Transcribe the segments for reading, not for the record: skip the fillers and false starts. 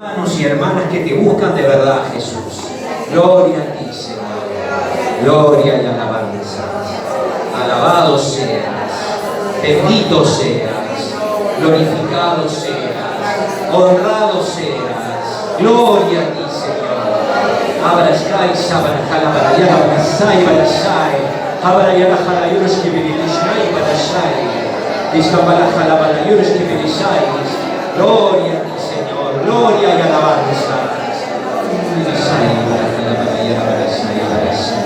Hermanos y hermanas que te buscan de verdad, Jesús. Gloria a ti, Señor. Gloria y alabanza. Alabado seas, bendito seas, glorificado seas, honrado seas. Gloria a ti, Señor. Abraskai, sabarajala, barayala, barasai, barasai. Abrayala, jalayuros que benedishnai, barasai. Discabalajala, barayuros que benedisai. Gloria a ti, Señor. Gloria y alabanza. Barasai, barajala, barayala, barasai, barasai.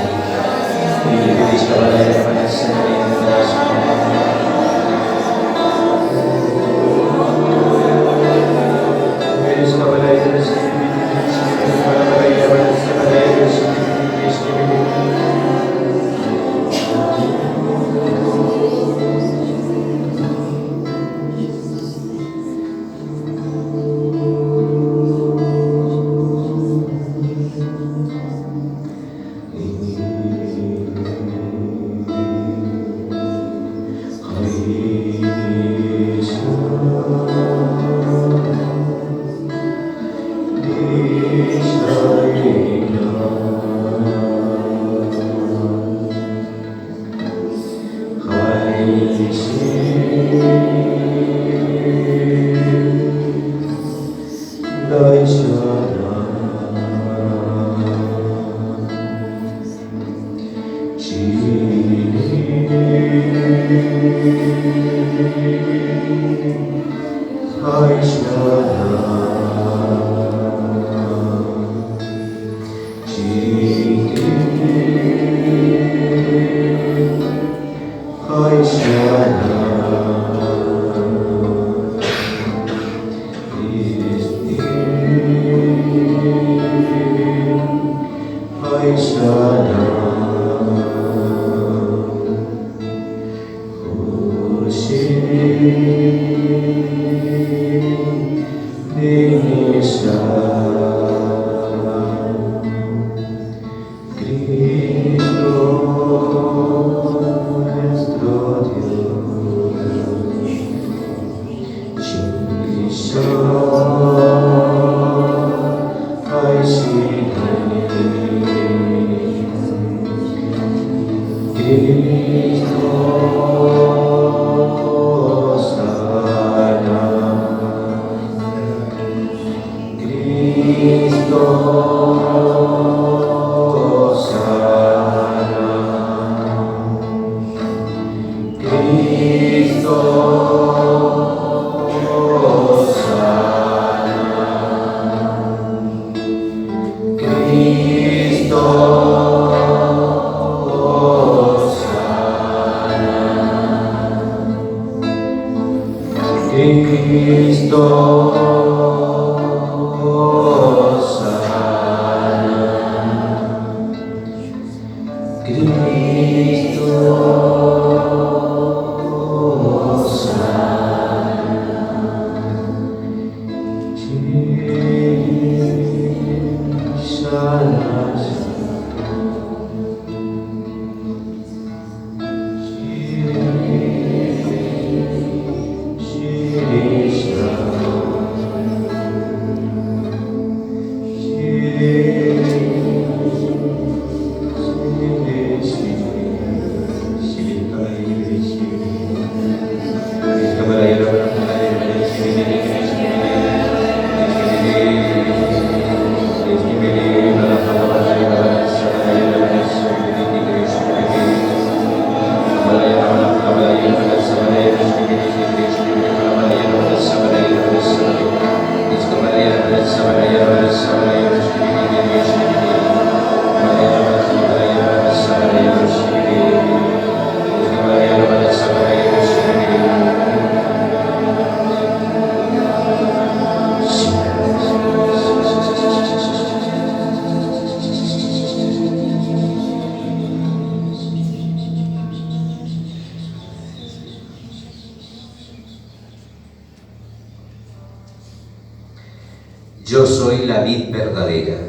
Yo soy la vid verdadera,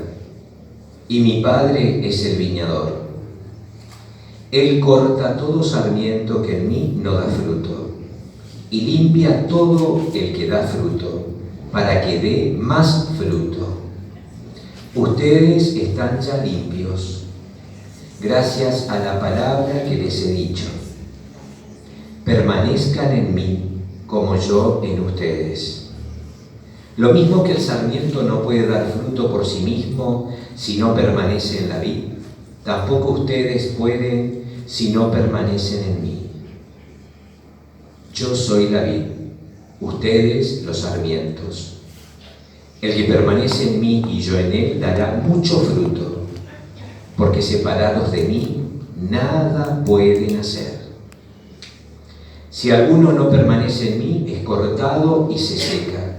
y mi Padre es el viñador. Él corta todo sarmiento que en mí no da fruto, y limpia todo el que da fruto, para que dé más fruto. Ustedes están ya limpios, gracias a la palabra que les he dicho. Permanezcan en mí, como yo en ustedes. Lo mismo que el sarmiento no puede dar fruto por sí mismo si no permanece en la vid, tampoco ustedes pueden si no permanecen en mí. Yo soy la vid, ustedes los sarmientos. El que permanece en mí y yo en él dará mucho fruto, porque separados de mí nada pueden hacer. Si alguno no permanece en mí, es cortado y se seca.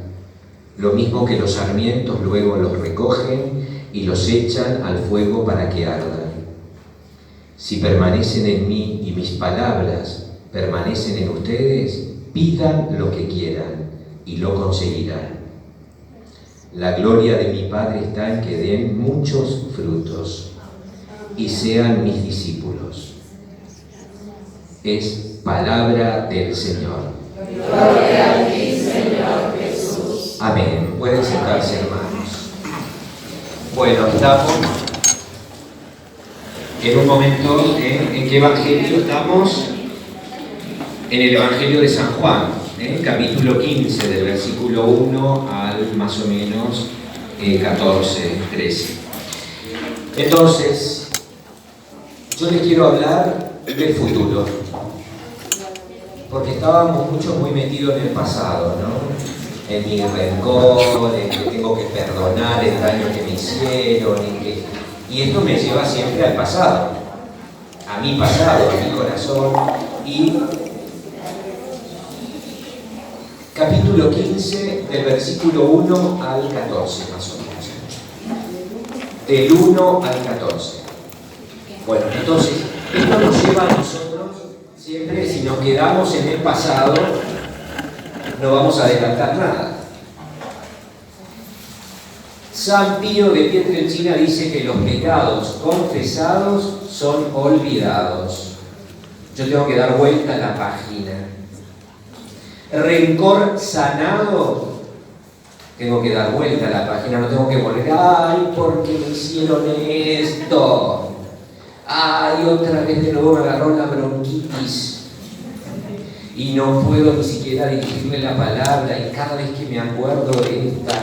Lo mismo que los sarmientos luego los recogen y los echan al fuego para que ardan. Si permanecen en mí y mis palabras permanecen en ustedes, pidan lo que quieran y lo conseguirán. La gloria de mi Padre está en que den muchos frutos y sean mis discípulos. Es palabra del Señor. Gloria a ti, Señor Jesús. Amén. Pueden sentarse, hermanos. Bueno, estamos en un momento en qué evangelio estamos. En el Evangelio de San Juan, capítulo 15, del versículo 1 al más o menos 14, 13. Entonces, yo les quiero hablar del futuro, porque estábamos muchos muy metidos en el pasado, ¿no? En mi rencor, en que tengo que perdonar el daño que me hicieron, y esto me lleva siempre al pasado, a mi pasado, a mi corazón, y capítulo 15, del versículo 1 al 14, más o menos. Del 1 al 14. Bueno, entonces, esto nos lleva a nosotros, siempre si nos quedamos en el pasado, no vamos a adelantar nada. San Pío de Pietrelcina dice que los pecados confesados son olvidados. Yo tengo que dar vuelta a la página. Rencor sanado, tengo que dar vuelta a la página, no tengo que volver, ay, porque me hicieron esto, ay, otra vez de nuevo me agarró la bronquitis y no puedo ni siquiera dirigirle la palabra, y cada vez que me acuerdo de esta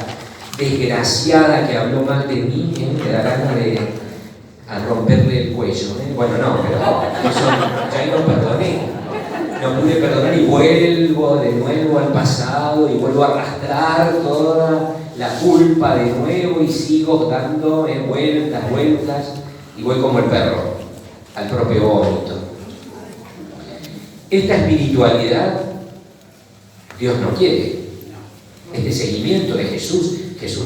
desgraciada que habló mal de mí, me da ganas de romperle el cuello, Bueno, no, pero eso ya lo perdoné. No pude perdonar y vuelvo de nuevo al pasado y vuelvo a arrastrar toda la culpa de nuevo y sigo dando vueltas y voy como el perro al propio vómito. Esta espiritualidad Dios no quiere. Este seguimiento de Jesús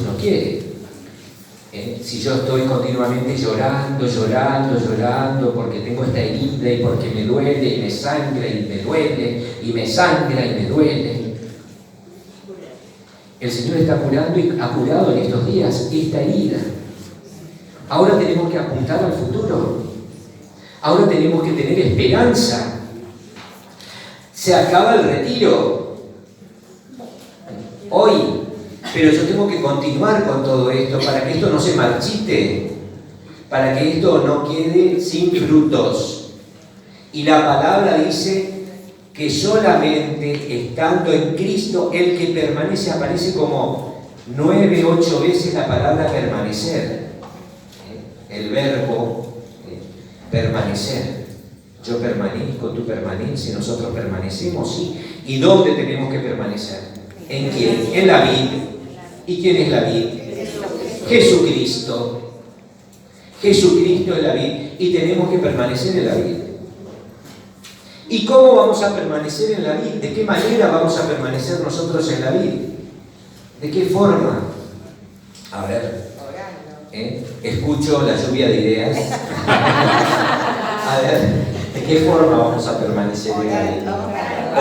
no quiere. Si yo estoy continuamente llorando porque tengo esta herida y porque me duele y me sangra y me duele y me sangra y me duele, el Señor está curando y ha curado en estos días esta herida. Ahora tenemos que apuntar al futuro. Ahora tenemos que tener esperanza. Se acaba el retiro hoy, pero yo tengo que continuar con todo esto para que esto no se marchite, para que esto no quede sin frutos. Y la palabra dice que solamente estando en Cristo el que permanece, aparece como 9, 8 veces la palabra permanecer, el verbo permanecer. Yo permanezco, tú permaneces, nosotros permanecemos, sí. ¿Y dónde tenemos que permanecer? ¿En quién? En la vid. ¿Y quién es la vid? Jesucristo. Jesucristo es la vid y tenemos que permanecer en la vid. ¿Y cómo vamos a permanecer en la vid? ¿De qué manera vamos a permanecer nosotros en la vid? ¿De qué forma? A ver, escucho la lluvia de ideas. A ver, ¿de qué forma vamos a permanecer en la vid?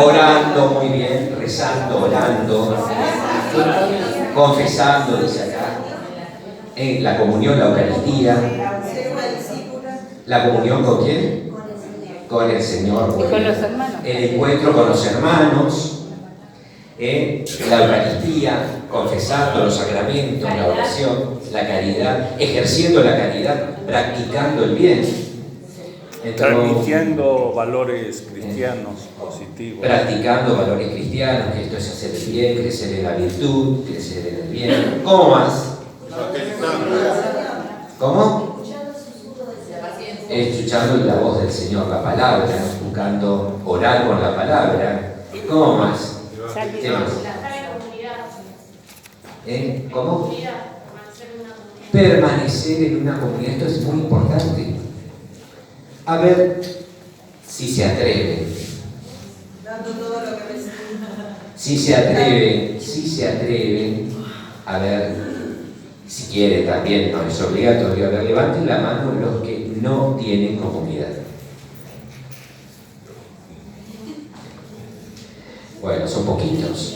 Orando, muy bien, rezando, orando, confesando, dice acá, la comunión, la Eucaristía. ¿La comunión con quién? Con el Señor. Y con los hermanos. El encuentro con los hermanos, La Eucaristía, confesando los sacramentos, la oración, la caridad, ejerciendo la caridad, practicando el bien. Transmitiendo valores cristianos positivos. Practicando valores cristianos, que esto es hacer el bien, crecer en la virtud, crecer en el bien. ¿Cómo más? ¿Cómo? Escuchando la voz del Señor, la palabra, buscando orar con la palabra. ¿Cómo más? ¿Qué más? ¿Cómo? Permanecer en una comunidad. Esto es muy importante. A ver si se atreven. Si se atreven, a ver, si quieren también, no es obligatorio, a ver, levanten la mano los que no tienen comunidad. Bueno, son poquitos.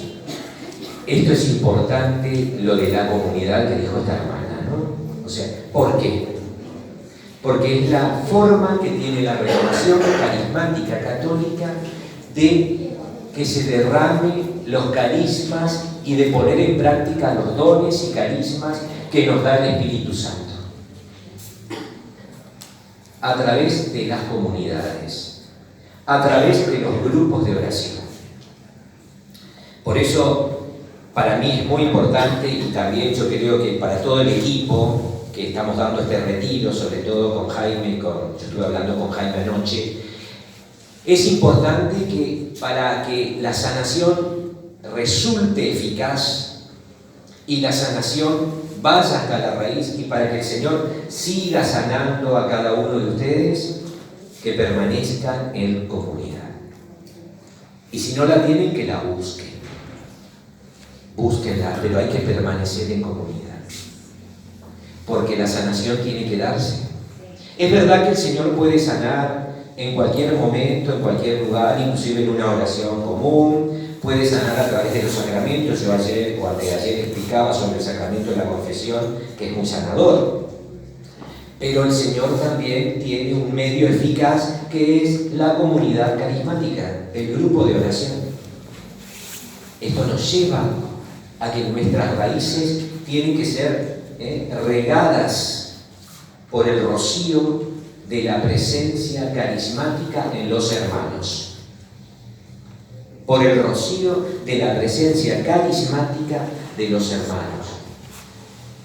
Esto es importante, lo de la comunidad que dijo esta hermana, ¿no? O sea, ¿por qué? Porque es la forma que tiene la renovación carismática católica de que se derrame los carismas y de poner en práctica los dones y carismas que nos da el Espíritu Santo a través de las comunidades, a través de los grupos de oración. Por eso, para mí es muy importante, y también yo creo que para todo el equipo que estamos dando este retiro, sobre todo con Jaime, yo estuve hablando con Jaime anoche, es importante que para que la sanación resulte eficaz y la sanación vaya hasta la raíz y para que el Señor siga sanando a cada uno de ustedes, que permanezcan en comunidad. Y si no la tienen, que la busquen. Búsquenla, pero hay que permanecer en comunidad. Porque la sanación tiene que darse. Es verdad que el Señor puede sanar en cualquier momento, en cualquier lugar, inclusive en una oración común, puede sanar a través de los sacramentos. Yo ayer o anteayer explicaba sobre el sacramento de la confesión, que es muy sanador. Pero el Señor también tiene un medio eficaz que es la comunidad carismática, el grupo de oración. Esto nos lleva a que nuestras raíces tienen que ser regadas por el rocío de la presencia carismática en los hermanos. Por el rocío de la presencia carismática de los hermanos.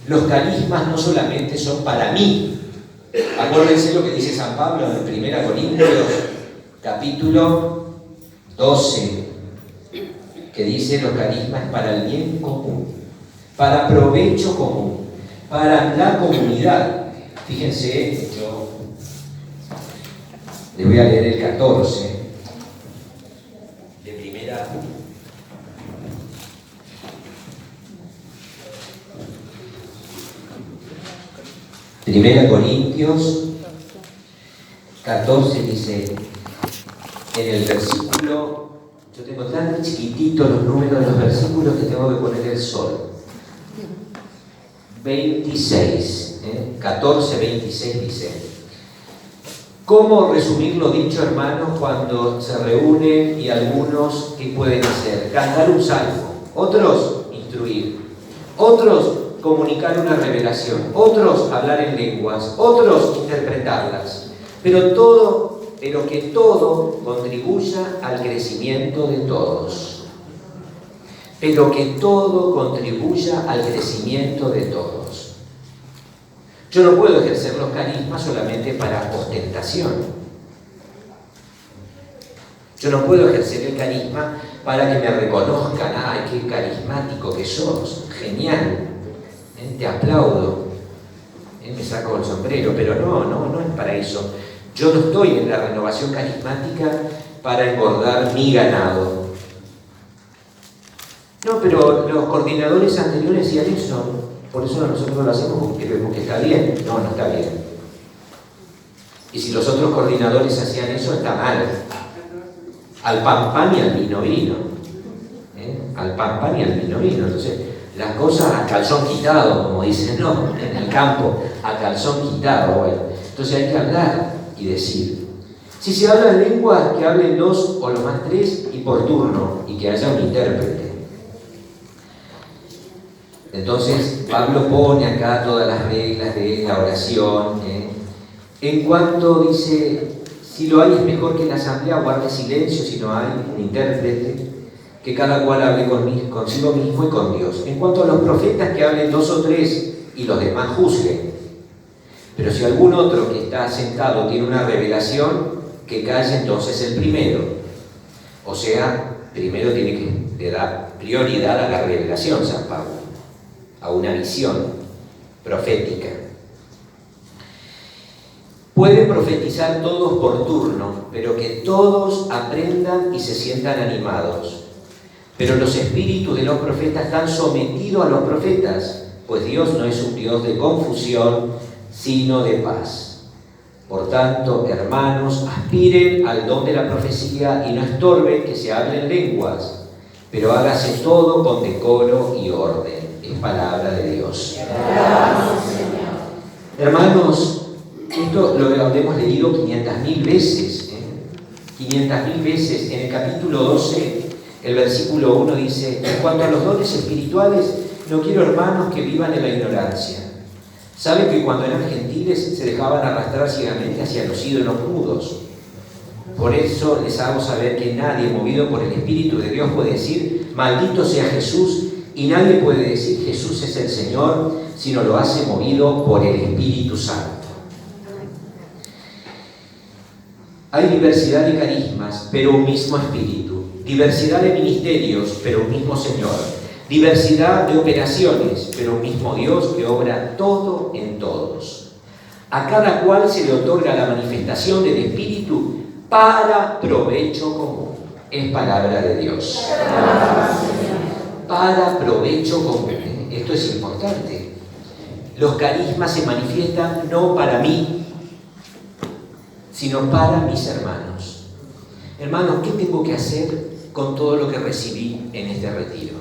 Los carismas no solamente son para mí. Acuérdense lo que dice San Pablo en 1 Corintios, capítulo 12, que dice los carismas para el bien común, para provecho común, para la comunidad. Fíjense, yo les voy a leer el 14 de Primera Corintios 14 dice, en el versículo, yo tengo tan chiquititos los números de los versículos que tengo que poner el sol. 26, 14, 26 dice, ¿cómo resumir lo dicho, hermanos, cuando se reúnen y algunos, ¿qué pueden hacer? Cantar un salmo, otros instruir, otros comunicar una revelación, otros hablar en lenguas, otros interpretarlas, pero que todo contribuya al crecimiento de todos. Pero que todo contribuya al crecimiento de todos. Yo no puedo ejercer los carismas solamente para ostentación. Yo no puedo ejercer el carisma para que me reconozcan, ¡ay, qué carismático que sos! ¡Genial! Te aplaudo. Me saco el sombrero, pero no es para eso. Yo no estoy en la renovación carismática para engordar mi ganado. No, pero los coordinadores anteriores hacían eso. Por eso nosotros lo hacemos porque vemos que está bien. No está bien. Y si los otros coordinadores hacían eso, está mal. Al pan y al vino. Al pan y al vino. Entonces, las cosas a calzón quitado, como dicen, no, en el campo, a calzón quitado. Bueno, entonces hay que hablar y decir. Si se habla en lengua, que hablen 2 o lo más 3 y por turno, y que haya un intérprete. Entonces Pablo pone acá todas las reglas de la oración. En cuanto dice, si lo hay es mejor que en la asamblea guarde silencio, si no hay un intérprete, que cada cual hable consigo mismo y con Dios. En cuanto a los profetas, que hablen 2 o 3 y los demás juzguen. Pero si algún otro que está sentado tiene una revelación, que calle entonces el primero. O sea, primero tiene que le dar prioridad a la revelación San Pablo, a una visión profética. Pueden profetizar todos por turno, pero que todos aprendan y se sientan animados. Pero los espíritus de los profetas están sometidos a los profetas, pues Dios no es un Dios de confusión, sino de paz. Por tanto, hermanos, aspiren al don de la profecía y no estorben que se hablen lenguas, pero hágase todo con decoro y orden. Es palabra de Dios. Hermanos, esto lo hemos leído 500.000 veces. 500.000 veces. En el capítulo 12, el versículo 1 dice: en cuanto a los dones espirituales, no quiero, hermanos, que vivan en la ignorancia. Saben que cuando eran gentiles se dejaban arrastrar ciegamente hacia los ídolos mudos. Por eso les hago saber que nadie movido por el Espíritu de Dios puede decir: maldito sea Jesús, y nadie puede decir: Jesús es el Señor, sino lo hace movido por el Espíritu Santo. Hay diversidad de carismas, pero un mismo Espíritu. Diversidad de ministerios, pero un mismo Señor. Diversidad de operaciones, pero un mismo Dios que obra todo en todos. A cada cual se le otorga la manifestación del Espíritu para provecho común. Es palabra de Dios. Para provecho común. Esto es importante. Los carismas se manifiestan no para mí, sino para mis hermanos. Hermanos, ¿qué tengo que hacer con todo lo que recibí en este retiro?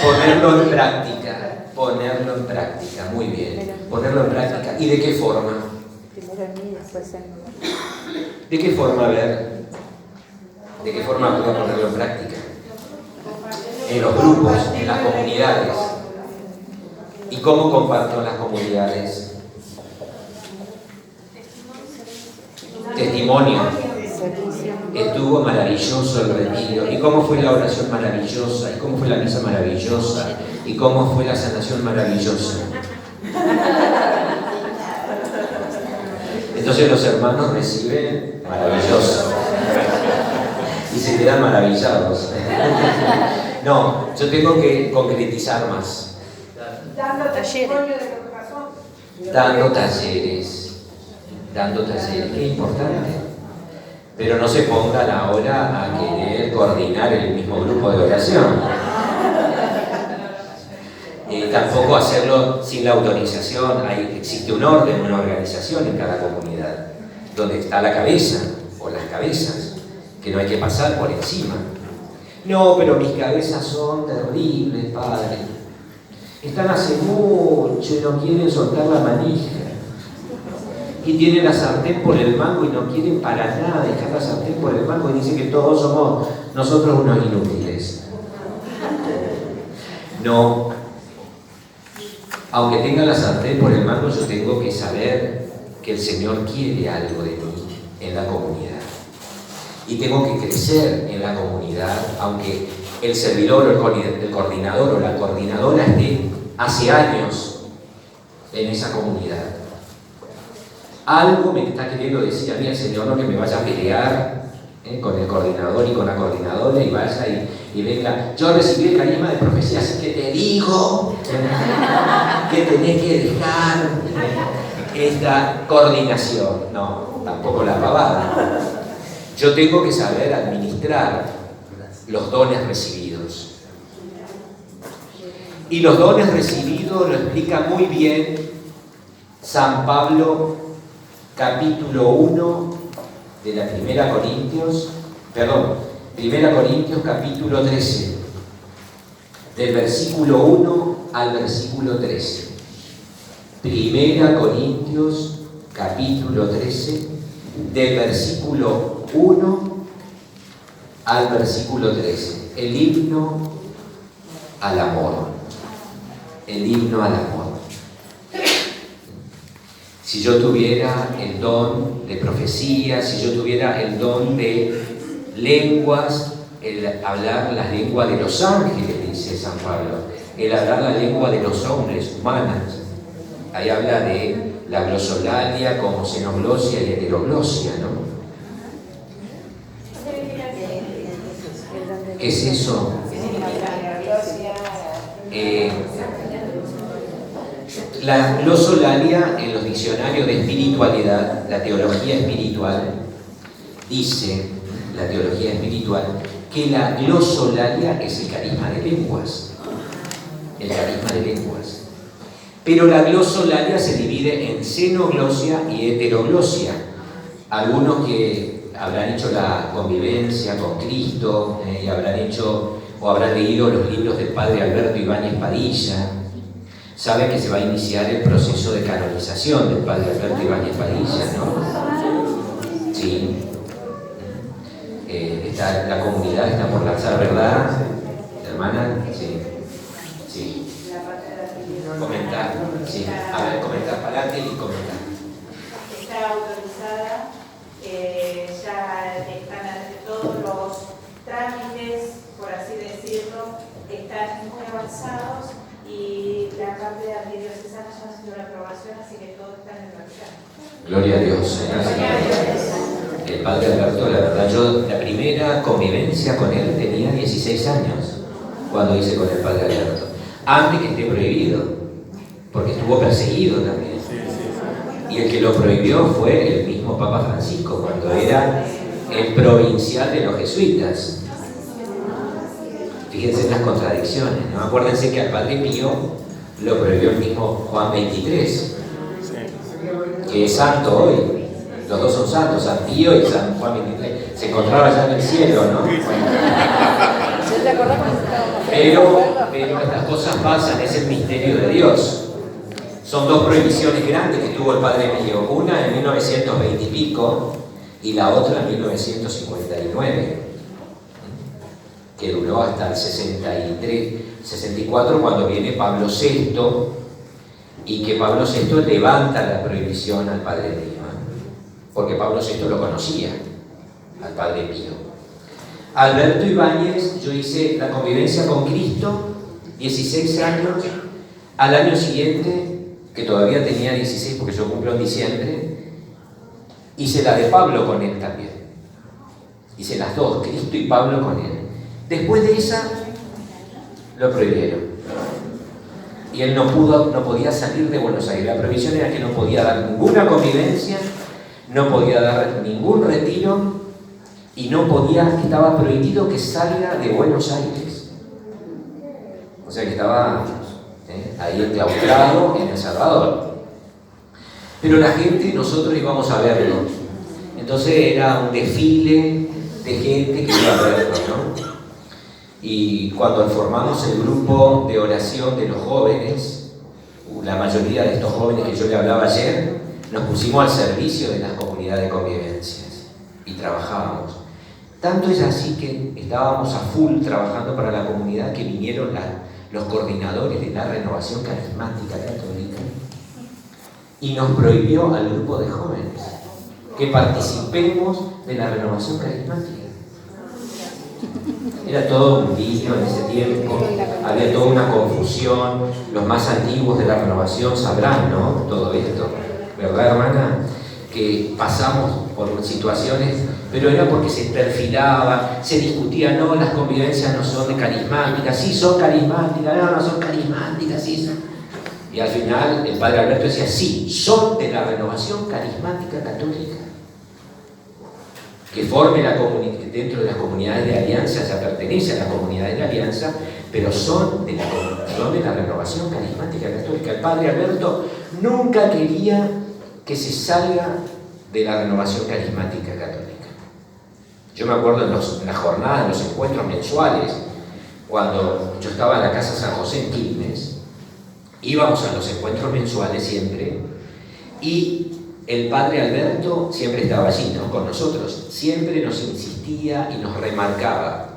Ponerlo en práctica, muy bien. Ponerlo en práctica. ¿Y de qué forma? ¿De qué forma, a ver? ¿De qué forma puedo ponerlo en práctica? En los grupos, en las comunidades. ¿Y cómo comparto en las comunidades? Testimonio. Estuvo maravilloso el retiro. ¿Y cómo fue la oración maravillosa? ¿Y cómo fue la misa maravillosa? ¿Y cómo fue la sanación maravillosa? Entonces los hermanos reciben maravilloso y se quedan maravillados. No, yo tengo que concretizar más. Dando talleres, qué importante. Pero no se pongan ahora a querer coordinar el mismo grupo de oración. Tampoco hacerlo sin la autorización. Existe un orden, una organización en cada comunidad, donde está la cabeza o las cabezas, que no hay que pasar por encima. No, pero mis cabezas son terribles, padre. Están hace mucho y no quieren soltar la manija. Y tienen la sartén por el mango y no quieren para nada dejar la sartén por el mango y dicen que todos somos nosotros unos inútiles. No. Aunque tenga la sartén por el mango, yo tengo que saber que el Señor quiere algo de mí en la comunidad. Y tengo que crecer en la comunidad, aunque el servidor o el coordinador o la coordinadora esté hace años en esa comunidad. Algo me está queriendo decir a mí el Señor, no que me vaya a pelear con el coordinador y con la coordinadora y vaya y venga. Yo recibí el carisma de profecía, así que te digo que tenés que dejar esta coordinación. No, tampoco la pavada. Yo tengo que saber administrar los dones recibidos. Y los dones recibidos lo explica muy bien San Pablo, capítulo 1 de la Primera Corintios capítulo 13, del versículo 1 al versículo 13. Primera Corintios capítulo 13, del versículo 1 al versículo 13. el himno al amor. El himno al amor. Si yo tuviera el don de profecía, si yo tuviera el don de lenguas, el hablar la lengua de los ángeles, dice San Pablo, el hablar la lengua de los hombres, humanas. Ahí habla de la glosolalia como xenoglosia y heteroglosia, ¿no? ¿Qué es eso? La glosolalia en los diccionarios de espiritualidad, la teología espiritual, dice, la teología espiritual, que la glosolalia es el carisma de lenguas. El carisma de lenguas. Pero la glosolalia se divide en xenoglosia y heteroglosia. Algunos que habrán hecho la convivencia con Cristo y habrán hecho o habrán leído los libros del padre Alberto Ibáñez Padilla, saben que se va a iniciar el proceso de canonización del padre Alberto Ibáñez Padilla, ¿no? Sí. La comunidad está por lanzar, ¿verdad, hermana? Sí. Sí. Comentar. Sí. A ver, comentar para adelante y comentar. Está autorizada, ya están todos los trámites, por así decirlo, están muy avanzados y la parte de arquidiocesana ya ha sido la aprobación, así que todo está en el mercado. Gloria a Dios. El padre Alberto, la verdad, yo la primera convivencia con él tenía 16 años cuando hice con el padre Alberto, antes que esté prohibido, porque estuvo perseguido también. Y el que lo prohibió fue el mismo Papa Francisco, cuando era el provincial de los jesuitas. Fíjense en las contradicciones, ¿no? Acuérdense que al Padre Pío lo prohibió el mismo Juan XXIII, que es santo hoy. Los dos son santos, San Pío y San Juan XXIII. Se encontraba ya en el cielo, ¿no? Pero estas cosas pasan, es el misterio de Dios. Son dos prohibiciones grandes que tuvo el Padre Pío. Una en 1920 y pico y la otra en 1959. Que duró hasta el 64, cuando viene Pablo VI, y que Pablo VI levanta la prohibición al Padre Pío, porque Pablo VI lo conocía, al Padre Pío. Alberto Ibáñez, yo hice la convivencia con Cristo, 16 años, al año siguiente, que todavía tenía 16 porque yo cumplo en diciembre, hice la de Pablo con él también. Hice las dos, Cristo y Pablo con él. Después de esa, lo prohibieron. Y él no podía salir de Buenos Aires. La prohibición era que no podía dar ninguna convivencia, no podía dar ningún retiro y estaba prohibido que salga de Buenos Aires. O sea que estaba ahí enclaustrado en El Salvador. Pero la gente, nosotros íbamos a verlo. Entonces era un desfile de gente que iba a verlo, ¿no? Y cuando formamos el grupo de oración de los jóvenes, la mayoría de estos jóvenes que yo le hablaba ayer, nos pusimos al servicio de las comunidades de convivencias y trabajábamos. Tanto es así que estábamos a full trabajando para la comunidad que vinieron los coordinadores de la renovación carismática católica y nos prohibió al grupo de jóvenes que participemos de la renovación carismática. Era todo un lío en ese tiempo, había toda una confusión. Los más antiguos de la renovación sabrán, ¿no? Todo esto, ¿verdad, hermana? Que pasamos por situaciones, pero era porque se perfilaba, se discutía, no, las convivencias no son de carismáticas, sí son carismáticas, no son carismáticas, sí son. Y al final el padre Alberto decía, sí, son de la renovación carismática católica. Que forme dentro de las comunidades de alianza, ya pertenece a las comunidades de alianza, pero son de la renovación carismática católica. El padre Alberto nunca quería que se salga de la renovación carismática católica. Yo me acuerdo en las jornadas, en los encuentros mensuales, cuando yo estaba en la Casa San José en Quilmes, íbamos a los encuentros mensuales siempre, y el padre Alberto siempre estaba allí, ¿no? Con nosotros, siempre nos insistía y nos remarcaba.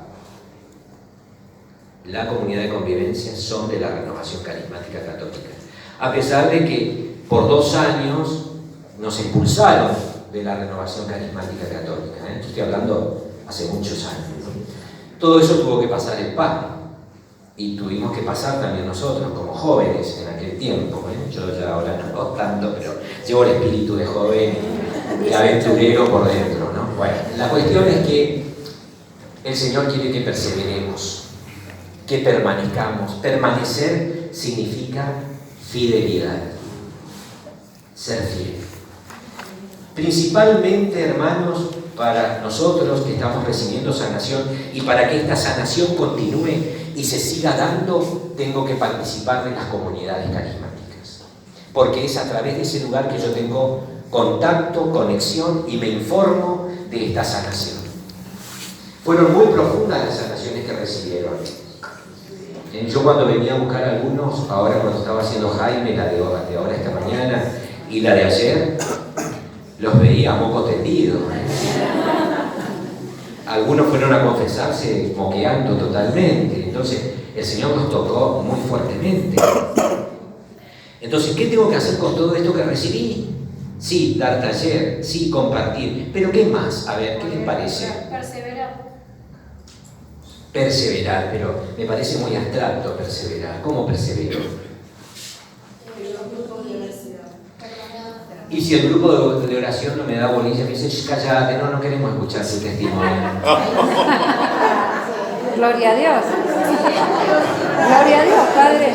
la comunidad de convivencia son de la Renovación Carismática Católica. A pesar de que por 2 años nos expulsaron de la Renovación Carismática Católica. Yo estoy hablando hace muchos años, ¿no? Todo eso tuvo que pasar el Papa. Y tuvimos que pasar también nosotros, como jóvenes en aquel tiempo. Yo ya ahora no tanto, pero llevo el espíritu de joven y aventurero por dentro, ¿no? Bueno, la cuestión es que el Señor quiere que perseveremos, que permanezcamos. Permanecer significa fidelidad, ser fiel. Principalmente, hermanos, para nosotros que estamos recibiendo sanación y para que esta sanación continúe y se siga dando, tengo que participar de las comunidades carismáticas. Porque es a través de ese lugar que yo tengo contacto, conexión y me informo de esta sanación. Fueron muy profundas las sanaciones que recibieron. Yo cuando venía a buscar algunos, ahora cuando estaba haciendo Jaime, la de ahora esta mañana y la de ayer, los veía a moco tendido. Algunos fueron a confesarse moqueando totalmente. Entonces el Señor nos tocó muy fuertemente. Entonces, ¿qué tengo que hacer con todo esto que recibí? Sí, dar taller, sí, compartir. Pero ¿qué más? A ver, ¿qué les parece? Perseverar, pero me parece muy abstracto perseverar. ¿Cómo persevero? Y si el grupo de oración no me da bolilla, me dice, cállate, no queremos escuchar tu testimonio. Gloria a Dios. Gloria a Dios, Padre.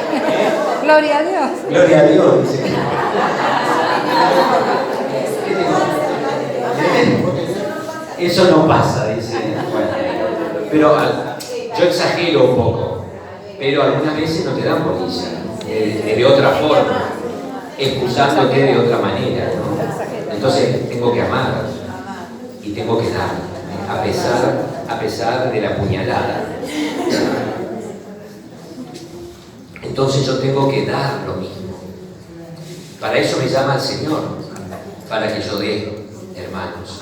Gloria a Dios. Gloria a Dios, dice. Eso no pasa, dice. Bueno, pero yo exagero un poco, pero algunas veces no te dan bolilla, de otra forma, excusándote de otra manera, ¿no? Entonces tengo que amar y tengo que dar, a pesar de la puñalada. Entonces yo tengo que dar lo mismo. Para eso me llama el Señor, para que yo dé, hermanos,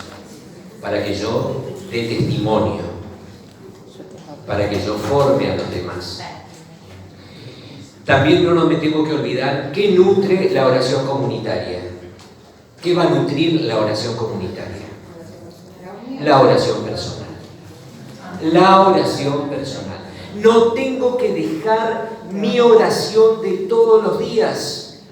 para que yo dé testimonio, para que yo forme a los demás. También no me tengo que olvidar qué nutre la oración comunitaria. ¿Qué va a nutrir la oración comunitaria? La oración personal. La oración personal. No tengo que dejar mi oración de todos los días.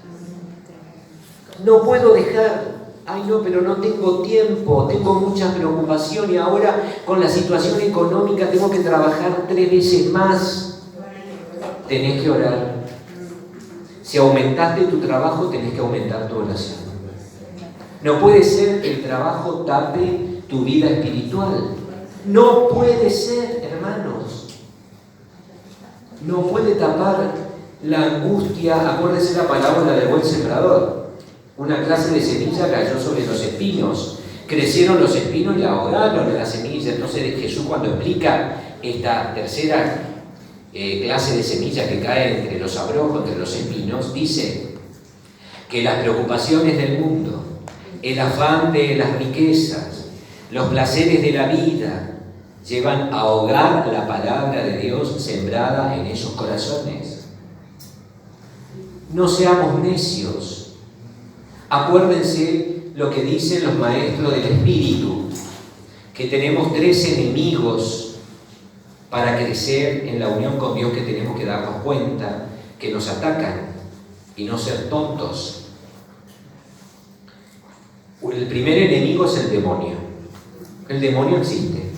No puedo dejar, ay no, pero no tengo tiempo, tengo mucha preocupación y ahora con la situación económica tengo que trabajar 3 veces más. Tenés que orar. Si aumentaste tu trabajo, tenés que aumentar tu oración. No puede ser que el trabajo tape tu vida espiritual. No puede ser, hermanos. No puede tapar la angustia. Acuérdense la parábola del buen sembrador. Una clase de semilla cayó sobre los espinos. Crecieron los espinos y la ahogaron en la semilla. Entonces Jesús, cuando explica esta tercera clase de semilla que cae entre los abrojos, entre los espinos, dice que las preocupaciones del mundo, el afán de las riquezas, los placeres de la vida, llevan a ahogar la palabra de Dios sembrada en esos corazones. No seamos necios. Acuérdense lo que dicen los maestros del Espíritu, que tenemos 3 enemigos para crecer en la unión con Dios, que tenemos que darnos cuenta que nos atacan y no ser tontos. El primer enemigo es el demonio. El demonio existe.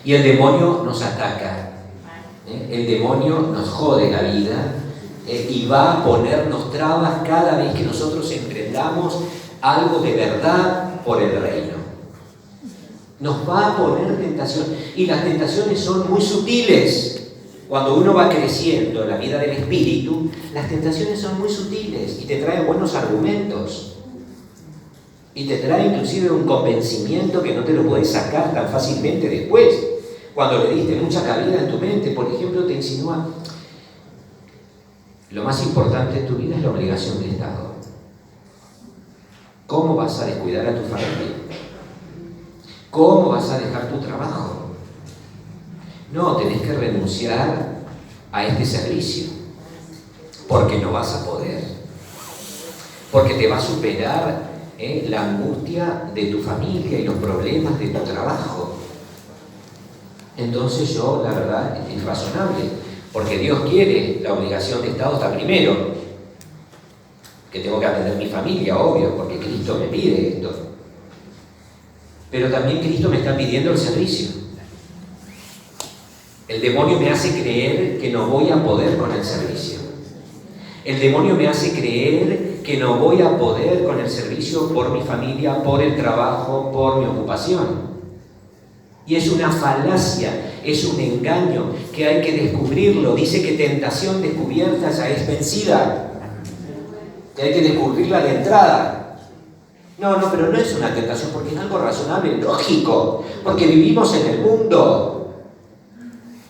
Y el demonio nos ataca. El demonio nos jode la vida y va a ponernos trabas cada vez que nosotros emprendamos algo de verdad por el reino. Nos va a poner tentación. Y las tentaciones son muy sutiles. Cuando uno va creciendo en la vida del Espíritu, las tentaciones son muy sutiles y te traen buenos argumentos. Y te trae inclusive un convencimiento que no te lo puedes sacar tan fácilmente después. Cuando le diste mucha cabida en tu mente, por ejemplo, te insinúa: lo más importante en tu vida es la obligación del Estado. ¿Cómo vas a descuidar a tu familia? ¿Cómo vas a dejar tu trabajo? No, tenés que renunciar a este servicio, porque no vas a poder, porque te va a superar la angustia de tu familia y los problemas de tu trabajo. Entonces yo, la verdad, es razonable, porque Dios quiere, la obligación de Estado está primero, que tengo que atender mi familia, obvio, porque Cristo me pide esto. Pero también Cristo me está pidiendo el servicio. El demonio me hace creer que no voy a poder con el servicio. El demonio me hace creer que no voy a poder con el servicio por mi familia, por el trabajo, por mi ocupación. Y es una falacia, es un engaño que hay que descubrirlo. Dice que tentación descubierta ya es vencida. Que hay que descubrirla de entrada. No, pero no es una tentación, porque es algo razonable, lógico, porque vivimos en el mundo.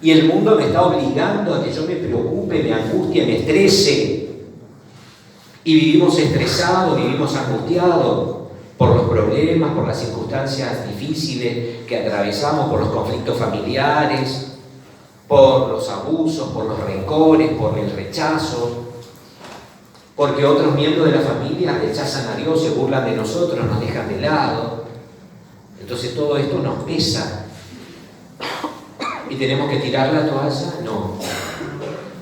Y el mundo me está obligando a que yo me preocupe, me angustie, me estrese. Y vivimos estresados, vivimos angustiados por los problemas, por las circunstancias difíciles que atravesamos, por los conflictos familiares, por los abusos, por los rencores, por el rechazo, porque otros miembros de la familia rechazan a Dios, se burlan de nosotros, nos dejan de lado. Entonces todo esto nos pesa. ¿Y tenemos que tirar la toalla? No.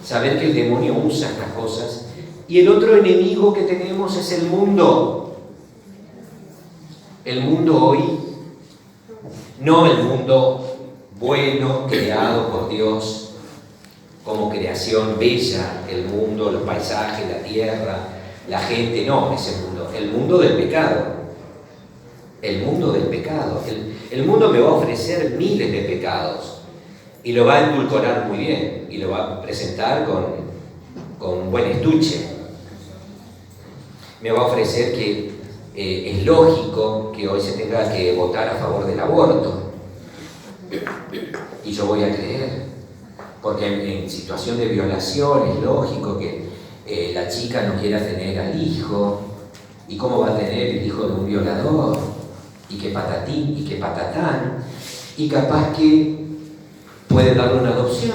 Saber que el demonio usa estas cosas. Y el otro enemigo que tenemos es el mundo. El mundo hoy, no el mundo bueno, creado por Dios, como creación bella, el mundo, los paisajes, la tierra, la gente, no, ese mundo, el mundo del pecado. El mundo del pecado. El mundo me va a ofrecer miles de pecados y lo va a endulcorar muy bien y lo va a presentar con un buen estuche. Me va a ofrecer que es lógico que hoy se tenga que votar a favor del aborto. Y yo voy a creer, porque en situación de violación es lógico que la chica no quiera tener al hijo. ¿Y cómo va a tener el hijo de un violador? Y que patatín, y que patatán. Y capaz que puede darle una adopción,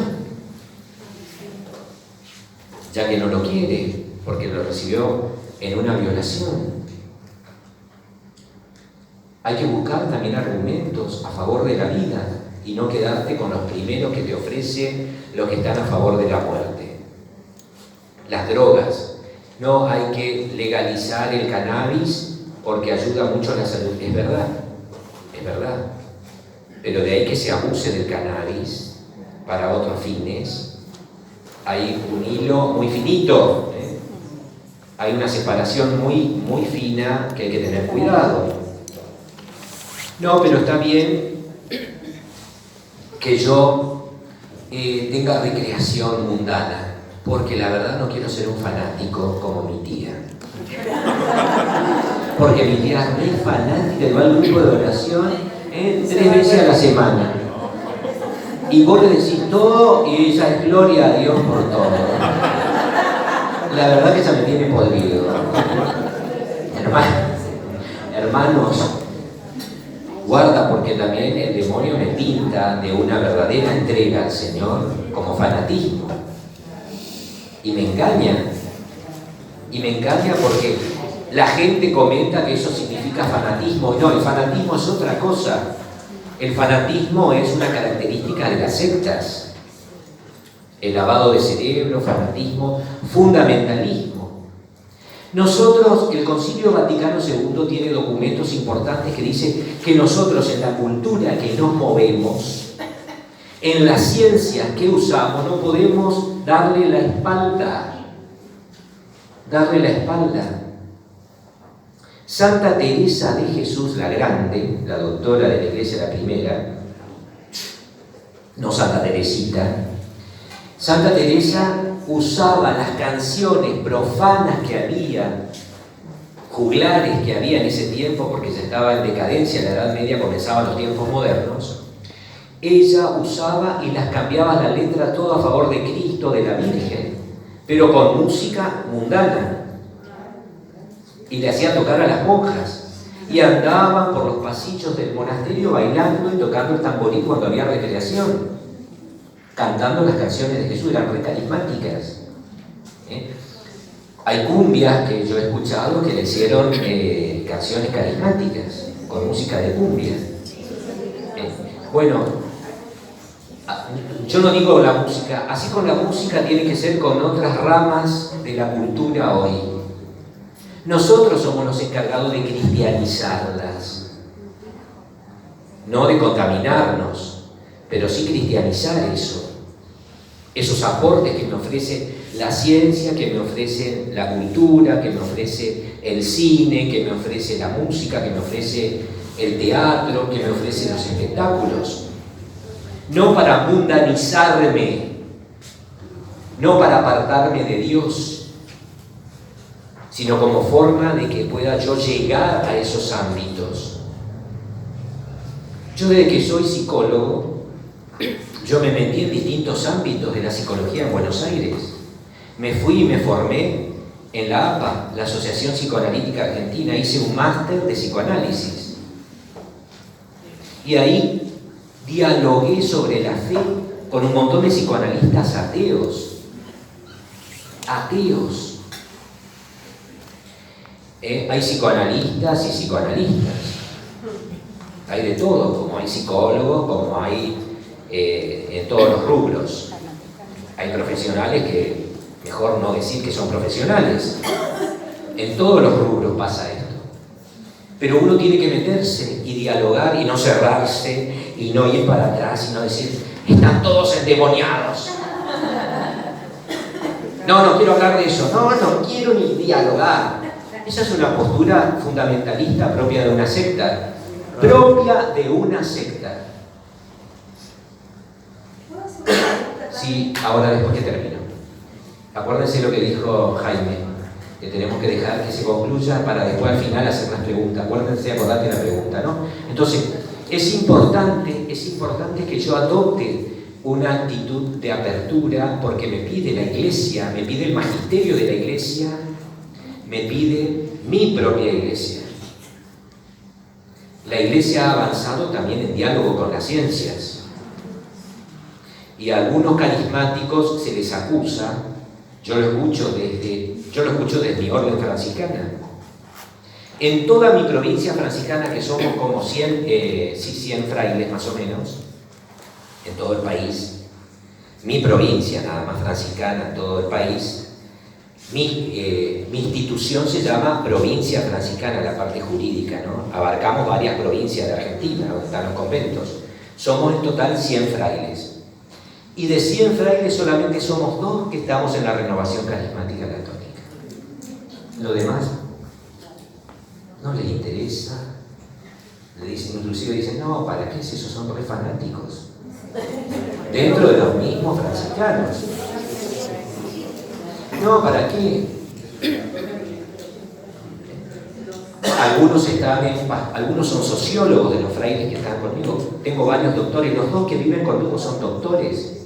ya que no lo quiere, porque lo recibió en una violación. Hay que buscar también argumentos a favor de la vida y no quedarte con los primeros que te ofrecen los que están a favor de la muerte. Las drogas. No hay que legalizar el cannabis porque ayuda mucho a la salud. Es verdad. Pero de ahí que se abuse del cannabis para otros fines, hay un hilo muy finito. Hay una separación muy fina que hay que tener cuidado. No, pero está bien que yo tenga recreación mundana, porque la verdad no quiero ser un fanático como mi tía. Porque mi tía es muy fanática y va al grupo de oración 3 veces a la semana. Y vos le decís todo y ella es gloria a Dios por todo. La verdad que ella me tiene podrido. Hermanos, guarda, porque también el demonio me pinta de una verdadera entrega al Señor como fanatismo. Y me engaña. Y me engaña porque la gente comenta que eso significa fanatismo. No, el fanatismo es otra cosa. El fanatismo es una característica de las sectas. El lavado de cerebro, fanatismo, fundamentalismo. Nosotros, el Concilio Vaticano II tiene documentos importantes que dicen que nosotros en la cultura que nos movemos, en la ciencia que usamos, no podemos darle la espalda. Santa Teresa de Jesús la Grande, la doctora de la Iglesia, la primera, no Santa Teresita, Santa Teresa usaba las canciones profanas que había, juglares que había en ese tiempo, porque ya estaba en decadencia, en la Edad Media comenzaban los tiempos modernos. Ella usaba y las cambiaba la letra todo a favor de Cristo, de la Virgen, pero con música mundana. Y le hacía tocar a las monjas. Y andaban por los pasillos del monasterio bailando y tocando el tamborí cuando había recreación. cantando las canciones de Jesús, eran re carismáticas. Hay cumbias que yo he escuchado que le hicieron canciones carismáticas, con música de cumbia. Bueno, yo no digo la música, así con la música tiene que ser con otras ramas de la cultura hoy. Nosotros somos los encargados de cristianizarlas, no de contaminarnos, pero sí cristianizar eso, esos aportes que me ofrece la ciencia, que me ofrece la cultura, que me ofrece el cine, que me ofrece la música, que me ofrece el teatro, que me ofrece los espectáculos. No para mundanizarme, no para apartarme de Dios, sino como forma de que pueda yo llegar a esos ámbitos. Yo desde que soy psicólogo, yo me metí en distintos ámbitos de la psicología en Buenos Aires. Me fui y me formé en la APA, la Asociación Psicoanalítica Argentina, hice un máster de psicoanálisis. Y ahí dialogué sobre la fe con un montón de psicoanalistas ateos. Ateos. Hay psicoanalistas y psicoanalistas. Hay de todo, como hay psicólogos, como hay en todos los rubros. Hay profesionales que, mejor no decir que son profesionales. En todos los rubros pasa esto. Pero uno tiene que meterse y dialogar y no cerrarse y no ir para atrás y no decir, están todos endemoniados. No quiero hablar de eso. No quiero ni dialogar. Esa es una postura fundamentalista propia de una secta. Propia de una secta. Sí, ahora después que termino. Acuérdense lo que dijo Jaime, que tenemos que dejar que se concluya para después al final hacer las preguntas. Acuérdense, acordate la pregunta, ¿no? Entonces, es importante que yo adopte una actitud de apertura porque me pide la Iglesia, me pide el magisterio de la Iglesia, me pide mi propia Iglesia. La Iglesia ha avanzado también en diálogo con las ciencias. Y a algunos carismáticos se les acusa, yo lo escucho desde mi orden franciscana. En toda mi provincia franciscana, que somos como 100 frailes más o menos, en todo el país, mi provincia nada más franciscana en todo el país, mi institución se llama Provincia Franciscana, la parte jurídica, ¿no? Abarcamos varias provincias de Argentina, donde están los conventos. Somos en total 100 frailes. Y de 100 frailes solamente somos 2 que estamos en la renovación carismática católica. Lo demás no les interesa. Inclusive dicen, no, ¿para qué si esos son re fanáticos? Dentro de los mismos franciscanos. No, ¿para qué? Algunos son sociólogos de los frailes que están conmigo. Tengo varios doctores, los 2 que viven conmigo son doctores.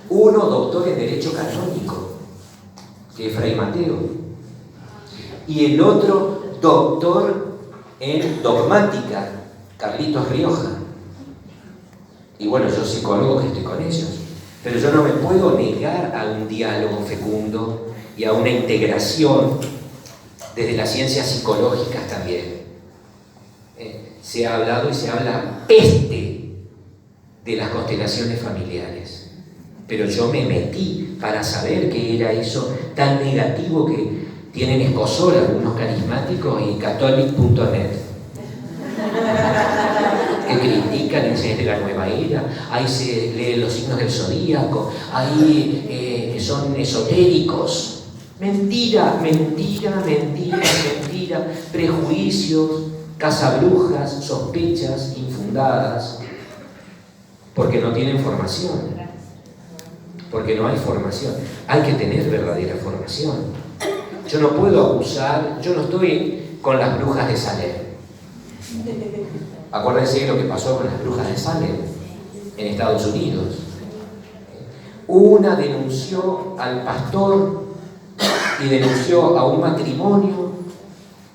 Uno doctor en Derecho Canónico, que es Fray Mateo, y el otro doctor en Dogmática, Carlitos Rioja. Y bueno, yo psicólogo que estoy con ellos, pero yo no me puedo negar a un diálogo fecundo y a una integración desde las ciencias psicológicas también. Se ha hablado y se habla peste de las constelaciones familiares. Pero yo me metí para saber qué era eso tan negativo que tienen Escosor algunos carismáticos y catholic.net, que critican el ser de la nueva era. Ahí se leen los signos del zodíaco, ahí son esotéricos. Mentira, prejuicios, cazabrujas, sospechas infundadas, porque no tienen formación. Porque no hay formación. Hay que tener verdadera formación. Yo no puedo acusar, yo no estoy con las brujas de Salem. Acuérdense de lo que pasó con las brujas de Salem en Estados Unidos. Una denunció al pastor y denunció a un matrimonio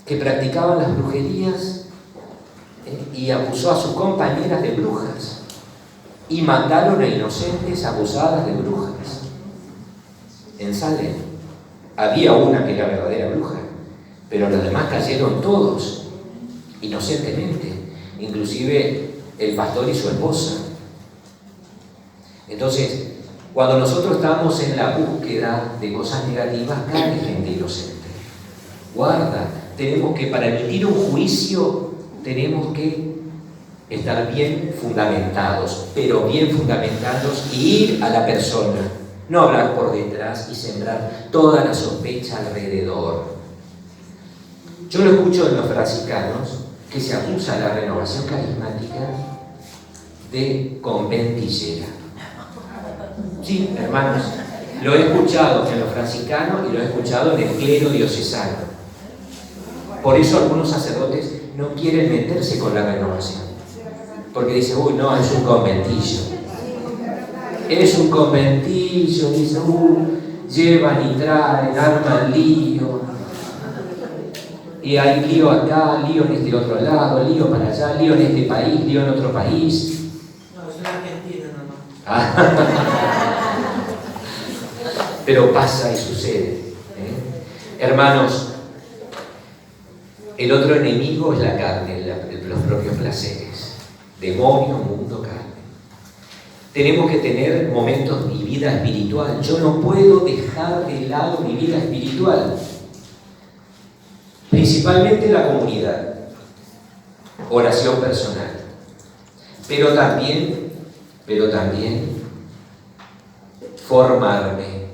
que practicaban las brujerías y acusó a sus compañeras de brujas. y mataron a inocentes acusadas de brujas. En Salem había una que era verdadera bruja, pero los demás cayeron todos inocentemente, inclusive el pastor y su esposa. Entonces, cuando nosotros estamos en la búsqueda de cosas negativas, cae gente inocente. Guarda, tenemos que, para emitir un juicio, tenemos que estar bien fundamentados, pero bien fundamentados, y ir a la persona, no hablar por detrás y sembrar toda la sospecha alrededor. Yo lo escucho en los franciscanos, que se acusa la renovación carismática de conventillera. Sí, hermanos, lo he escuchado en los franciscanos y lo he escuchado en el clero diocesano. Por eso algunos sacerdotes no quieren meterse con la renovación, porque dicen, uy, no, es un conventillo. Es un conventillo, dicen, llevan y traen, arman lío. Y hay lío acá, lío en este otro lado, lío para allá, lío en este país, lío en otro país. No, es en Argentina nomás. Pero pasa y sucede. Hermanos, el otro enemigo es la carne, los propios placeres. Demonio, mundo, carne. Tenemos que tener momentos de vida espiritual. Yo no puedo dejar de lado mi vida espiritual. Principalmente la comunidad. Oración personal. Pero también formarme.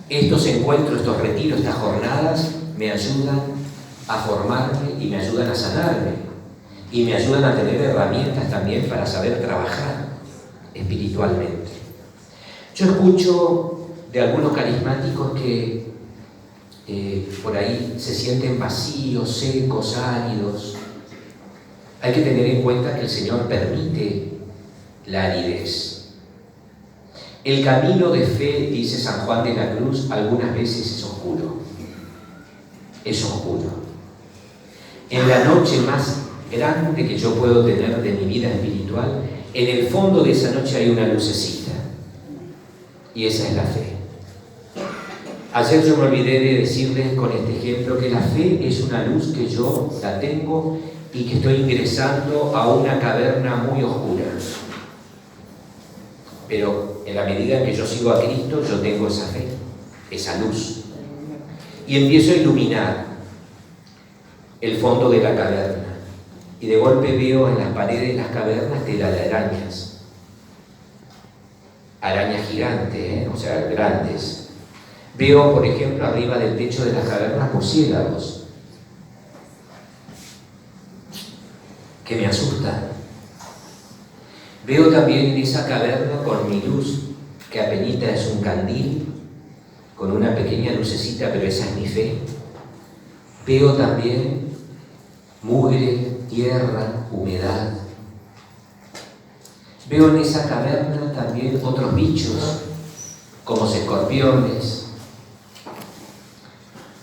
Estos encuentros, estos retiros, estas jornadas me ayudan a formarme y me ayudan a sanarme y me ayudan a tener herramientas también para saber trabajar espiritualmente. Yo escucho de algunos carismáticos que por ahí se sienten vacíos, secos, áridos. Hay que tener en cuenta que el Señor permite la aridez. El camino de fe, dice San Juan de la Cruz, algunas veces es oscuro. Es oscuro. En la noche más grande que yo puedo tener de mi vida espiritual, en el fondo de esa noche hay una lucecita. Y esa es la fe. Ayer yo me olvidé de decirles con este ejemplo que la fe es una luz que yo la tengo y que estoy ingresando a una caverna muy oscura. Pero en la medida en que yo sigo a Cristo, yo tengo esa fe, esa luz. Y empiezo a iluminar el fondo de la caverna. Y de golpe veo en las paredes de las cavernas tela de arañas. Arañas gigantes, o sea, grandes. Veo, por ejemplo, arriba del techo de las cavernas murciélagos que me asustan. Veo también en esa caverna con mi luz, que apenas es un candil, con una pequeña lucecita, pero esa es mi fe. Veo también mugre, tierra, humedad. Veo en esa caverna también otros bichos, como los escorpiones.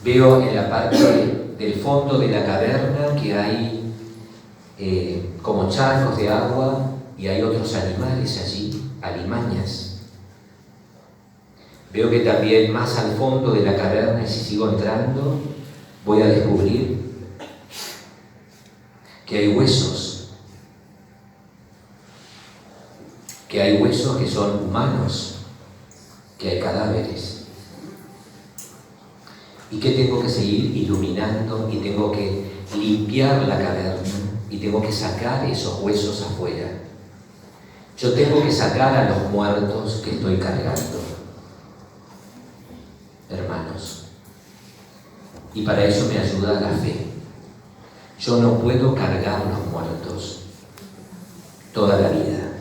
Veo en la parte del fondo de la caverna que hay como charcos de agua y hay otros animales allí, alimañas. Veo que también más al fondo de la caverna, y si sigo entrando, voy a descubrir que hay huesos. Que hay huesos que son humanos, que hay cadáveres. Y que tengo que seguir iluminando y tengo que limpiar la caverna y tengo que sacar esos huesos afuera. Yo tengo que sacar a los muertos que estoy cargando, hermanos. Y para eso me ayuda la fe. Yo no puedo cargar los muertos toda la vida.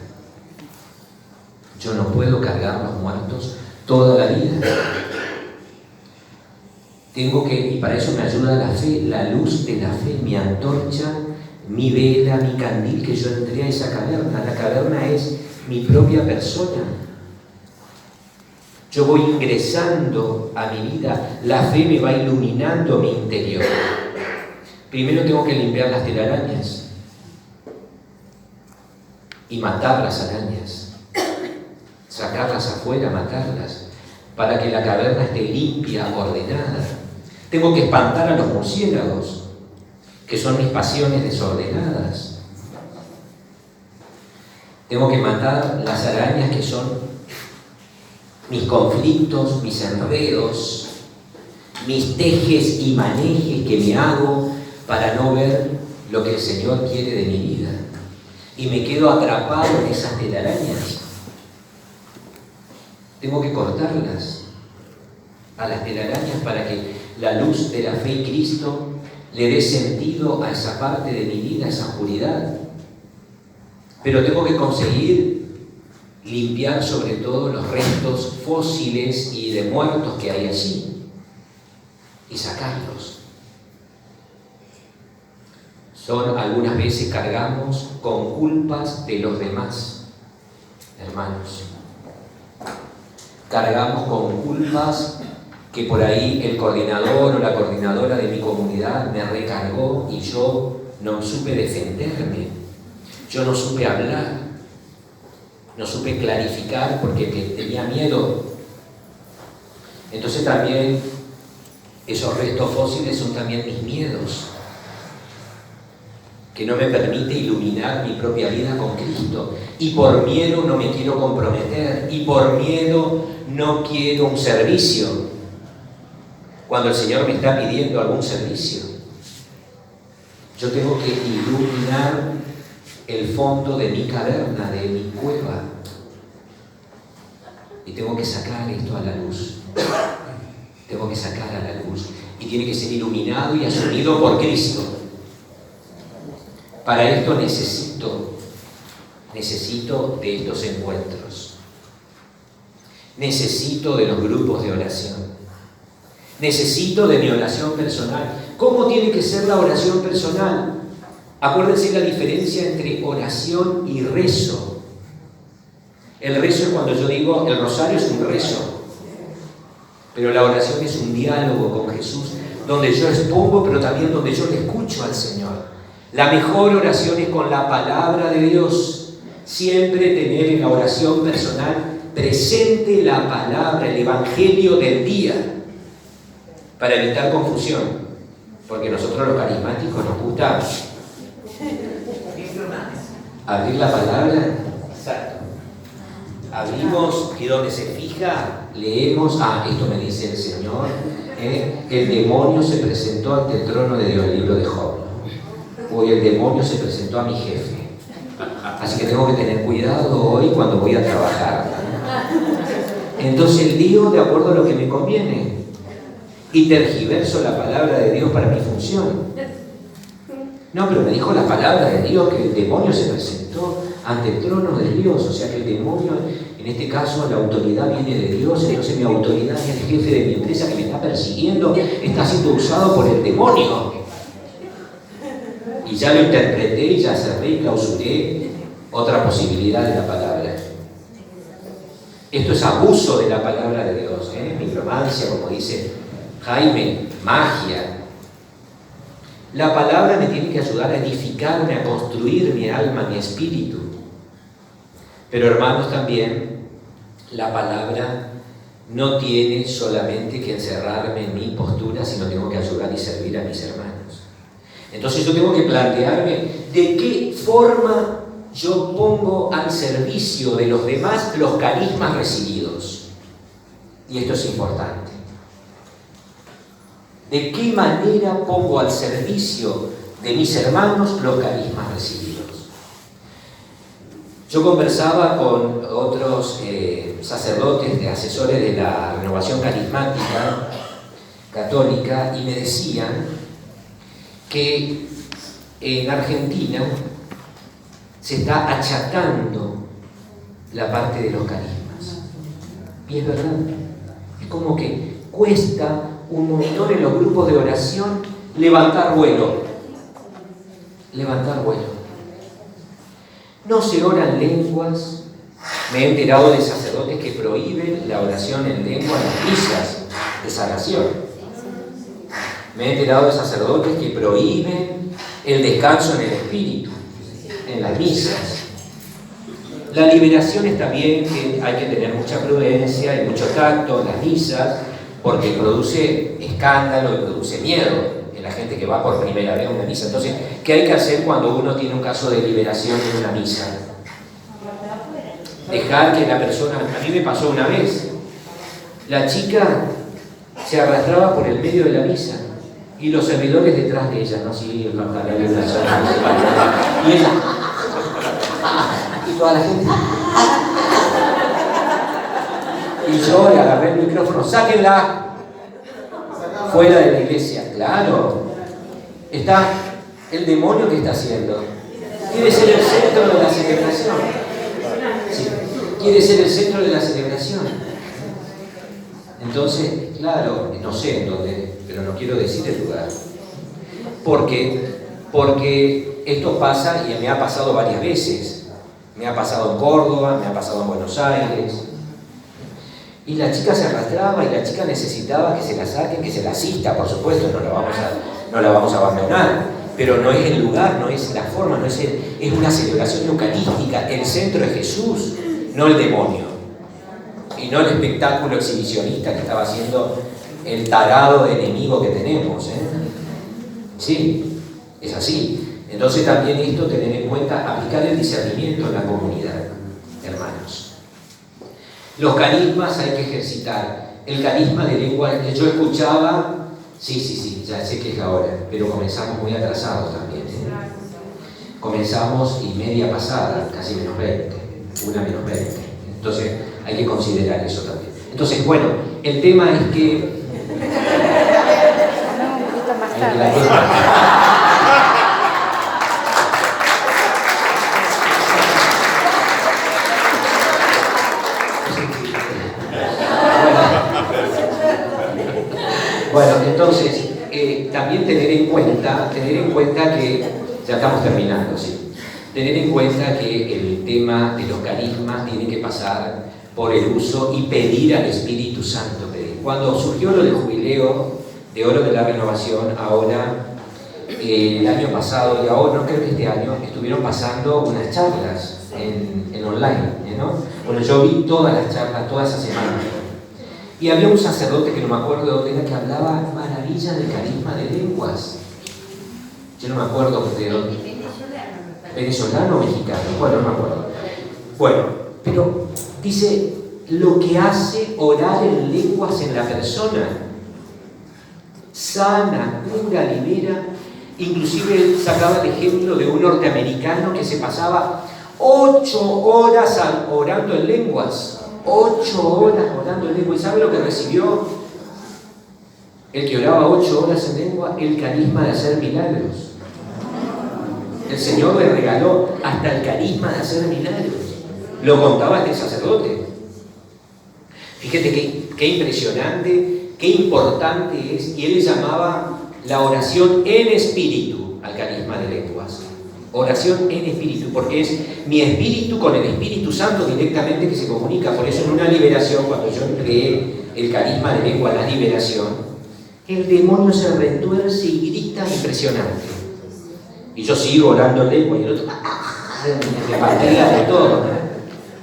Yo no puedo cargar los muertos toda la vida. Tengo que, y para eso me ayuda la fe, la luz de la fe, mi antorcha, mi vela, mi candil, que yo entré a esa caverna. La caverna es mi propia persona. Yo voy ingresando a mi vida, la fe me va iluminando mi interior. Primero tengo que limpiar las telarañas. y matar las arañas, sacarlas afuera, matarlas, para que la caverna esté limpia, ordenada. Tengo que espantar a los murciélagos, que son mis pasiones desordenadas. Tengo que matar las arañas, que son mis conflictos, mis enredos, mis tejes y manejes que me hago para no ver lo que el Señor quiere de mi vida. Y me quedo atrapado en esas telarañas. Tengo que cortarlas a las telarañas para que la luz de la fe en Cristo le dé sentido a esa parte de mi vida, a esa oscuridad. Pero tengo que conseguir limpiar sobre todo los restos fósiles y de muertos que hay allí y sacarlos. Algunas veces cargamos con culpas de los demás, hermanos. Cargamos con culpas que por ahí el coordinador o la coordinadora de mi comunidad me recargó y yo no supe defenderme, yo no supe hablar, no supe clarificar porque tenía miedo. Entonces también esos restos fósiles son también mis miedos, que no me permite iluminar mi propia vida con Cristo. Y por miedo no me quiero comprometer, y por miedo no quiero un servicio, cuando el Señor me está pidiendo algún servicio. Yo tengo que iluminar el fondo de mi caverna, de mi cueva, y tengo que sacar esto a la luz. Tengo que sacar a la luz, y tiene que ser iluminado y asumido por Cristo. Para esto necesito de estos encuentros. Necesito de los grupos de oración. Necesito de mi oración personal. ¿Cómo tiene que ser la oración personal? Acuérdense la diferencia entre oración y rezo. El rezo es cuando yo digo, el rosario es un rezo, pero la oración es un diálogo con Jesús, donde yo expongo, pero también donde yo le escucho al Señor. La mejor oración es con la palabra de Dios. Siempre tener en la oración personal presente la palabra, el evangelio del día, para evitar confusión. Porque nosotros los carismáticos nos gusta abrir la palabra. Exacto. Abrimos y donde se fija, leemos, esto me dice el Señor, el demonio se presentó ante el trono de Dios, el libro de Job. Hoy el demonio se presentó a mi jefe. Así que tengo que tener cuidado hoy cuando voy a trabajar. Entonces lío de acuerdo a lo que me conviene y tergiverso la palabra de Dios para mi función. No, pero me dijo la palabra de Dios que el demonio se presentó ante el trono de Dios. O sea que el demonio, en este caso la autoridad viene de Dios. Entonces mi autoridad es el jefe de mi empresa que me está persiguiendo, está siendo usado por el demonio. Y ya lo interpreté y ya cerré y clausuré otra posibilidad de la palabra. Esto es abuso de la palabra de Dios, micromancia, como dice Jaime, magia. La palabra me tiene que ayudar a edificarme, a construir mi alma, mi espíritu. Pero hermanos, también la palabra no tiene solamente que encerrarme en mi postura, sino tengo que ayudar y servir a mis hermanos. Entonces yo tengo que plantearme de qué forma yo pongo al servicio de los demás los carismas recibidos. Y esto es importante. ¿De qué manera pongo al servicio de mis hermanos los carismas recibidos? Yo conversaba con otros sacerdotes, asesores de la renovación carismática católica, y me decían que en Argentina se está achatando la parte de los carismas. Y es verdad, es como que cuesta un montón en los grupos de oración levantar vuelo. Levantar vuelo. No se oran lenguas. Me he enterado de sacerdotes que prohíben la oración en lengua en las misas de sanación. Me he enterado de sacerdotes que prohíben el descanso en el espíritu, en las misas. La liberación está bien, que hay que tener mucha prudencia y mucho tacto en las misas, porque produce escándalo y produce miedo en la gente que va por primera vez a una misa. Entonces, ¿qué hay que hacer cuando uno tiene un caso de liberación en una misa? Dejar que la persona... A mí me pasó una vez. La chica se arrastraba por el medio de la misa y los servidores detrás de ella, ¿no? Sí, la liberación. Y ella... Y toda la gente... Y yo le agarré el micrófono, sáquenla fuera de la iglesia. Claro, está el demonio que está haciendo. Quiere ser el centro de la celebración. Sí, quiere ser el centro de la celebración. Entonces, claro, no sé en dónde, pero no quiero decir el lugar. Porque esto pasa y me ha pasado varias veces. Me ha pasado en Córdoba, me ha pasado en Buenos Aires. Y la chica se arrastraba y la chica necesitaba que se la saquen, que se la asista, por supuesto, no la vamos a abandonar. Pero no es el lugar, no es la forma, no es una celebración eucarística. El centro es Jesús, no el demonio. Y no el espectáculo exhibicionista que estaba haciendo el tarado enemigo que tenemos. Sí, es así. Entonces también esto, tener en cuenta, aplicar el discernimiento en la comunidad, hermanos. Los carismas hay que ejercitar. El carisma de lengua, yo escuchaba, sí, ya sé que es ahora, pero comenzamos muy atrasados también. Comenzamos y media pasada, casi menos 20, una menos 20. Entonces hay que considerar eso también. Entonces, bueno, el tema es que... Un poquito más tarde. Bueno, entonces, también tener en cuenta que, ya estamos terminando, sí, tener en cuenta que el tema de los carismas tiene que pasar por el uso y pedir al Espíritu Santo. Cuando surgió lo del jubileo de oro de la renovación, ahora, el año pasado y ahora, no creo que este año, estuvieron pasando unas charlas en online, ¿no? Bueno, yo vi todas las charlas, toda esa semana. Y había un sacerdote que no me acuerdo de dónde era, que hablaba maravillas del carisma de lenguas. Yo no me acuerdo de dónde. ¿Venezolano o mexicano? Bueno, no me acuerdo. Bueno, pero dice lo que hace orar en lenguas en la persona. Sana, cura, libera. Inclusive él sacaba el ejemplo de un norteamericano que se pasaba 8 horas orando en lenguas. 8 horas orando en lengua. ¿Y sabe lo que recibió el que oraba 8 horas en lengua? El carisma de hacer milagros. El Señor le regaló hasta el carisma de hacer milagros. Lo contaba este sacerdote. Fíjate qué impresionante, qué importante es. Y él le llamaba la oración en espíritu al carisma de lenguas. Oración en espíritu, porque es mi espíritu con el Espíritu Santo directamente que se comunica. Por eso en una liberación, cuando yo empleé el carisma de lengua, la liberación, el demonio se retuerce y grita impresionante. Y yo sigo orando en lengua y el otro me partía de todo, ¿no?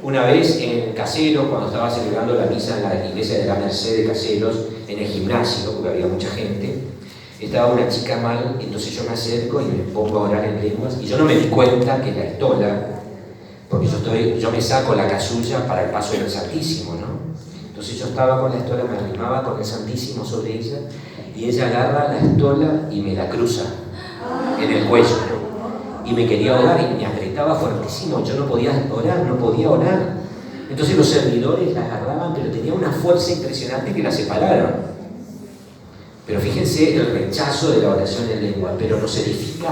Una vez en Caseros, cuando estaba celebrando la misa en la iglesia de la Merced de Caseros, en el gimnasio, porque había mucha gente, estaba una chica mal, entonces yo me acerco y me pongo a orar en lenguas y yo no me di cuenta que la estola, porque yo me saco la casulla para el paso del Santísimo, ¿no? Entonces yo estaba con la estola, me arrimaba con el Santísimo sobre ella y ella agarra la estola y me la cruza en el cuello y me quería orar y me apretaba fuertísimo, yo no podía orar. Entonces los servidores la agarraban, pero tenía una fuerza impresionante que la separaron. Pero fíjense el rechazo de la oración en lengua, pero nos edifica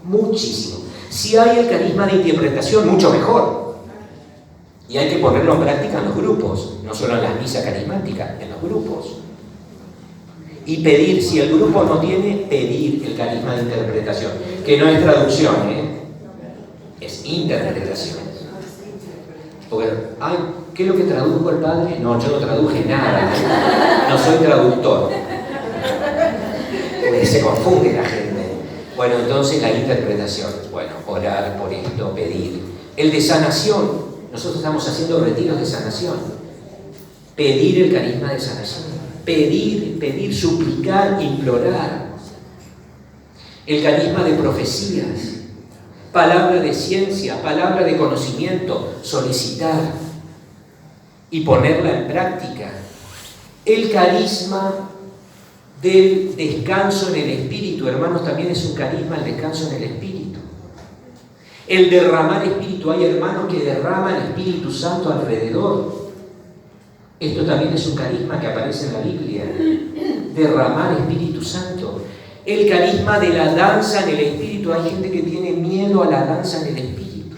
muchísimo. Si hay el carisma de interpretación, mucho mejor. Y hay que ponerlo en práctica en los grupos, no solo en las misas carismáticas, en los grupos. Y pedir, si el grupo no tiene, pedir el carisma de interpretación, que no es traducción, es interpretación. Porque, ¿qué es lo que tradujo el padre? No, yo no traduje nada, no soy traductor. Porque se confunde la gente. Bueno, entonces la interpretación, bueno, orar por esto, pedir. El de sanación, Nosotros estamos haciendo retiros de sanación. Pedir el carisma de sanación. Pedir, suplicar, implorar. El carisma de profecías. Palabra de ciencia, palabra de conocimiento. Solicitar y ponerla en práctica. El carisma del descanso en el Espíritu, hermanos, también es un carisma el descanso en el Espíritu. El derramar Espíritu, hay hermanos que derraman Espíritu Santo alrededor. Esto también es un carisma que aparece en la Biblia. Derramar Espíritu Santo. El carisma de la danza en el Espíritu, hay gente que tiene miedo a la danza en el Espíritu.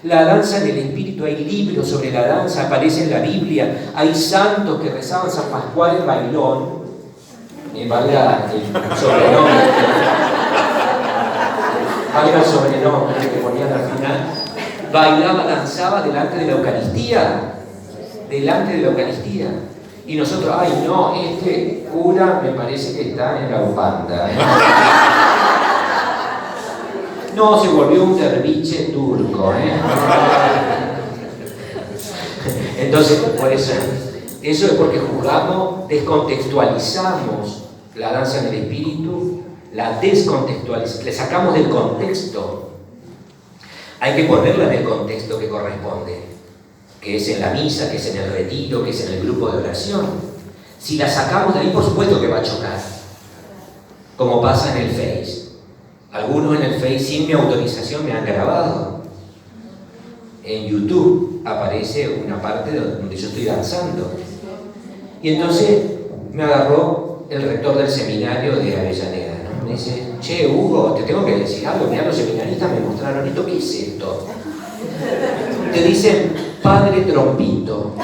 La danza en el Espíritu, hay libros sobre la danza, aparece en la Biblia, hay santos que rezaban. San Pascual el Bailón, valga el sobrenombre, valga el sobrenombre que ponían al final, bailaba, danzaba delante de la Eucaristía, y nosotros, ay no, este cura me parece que está en la bufanda. No, se volvió un derviche turco, Entonces, por eso es porque juzgamos, descontextualizamos la danza en el Espíritu, la descontextualizamos, le sacamos del contexto. Hay que ponerla en el contexto que corresponde, que es en la misa, que es en el retiro, que es en el grupo de oración. Si la sacamos de ahí, por supuesto que va a chocar, como pasa en el Face. Algunos en el Face sin mi autorización me han grabado. En YouTube aparece una parte donde yo estoy danzando. Y entonces me agarró el rector del seminario de Avellaneda, ¿no? Me dice, che, Hugo, te tengo que decir algo. Mirá, los seminaristas me mostraron esto. ¿Qué es esto? Te dicen Padre Trompito.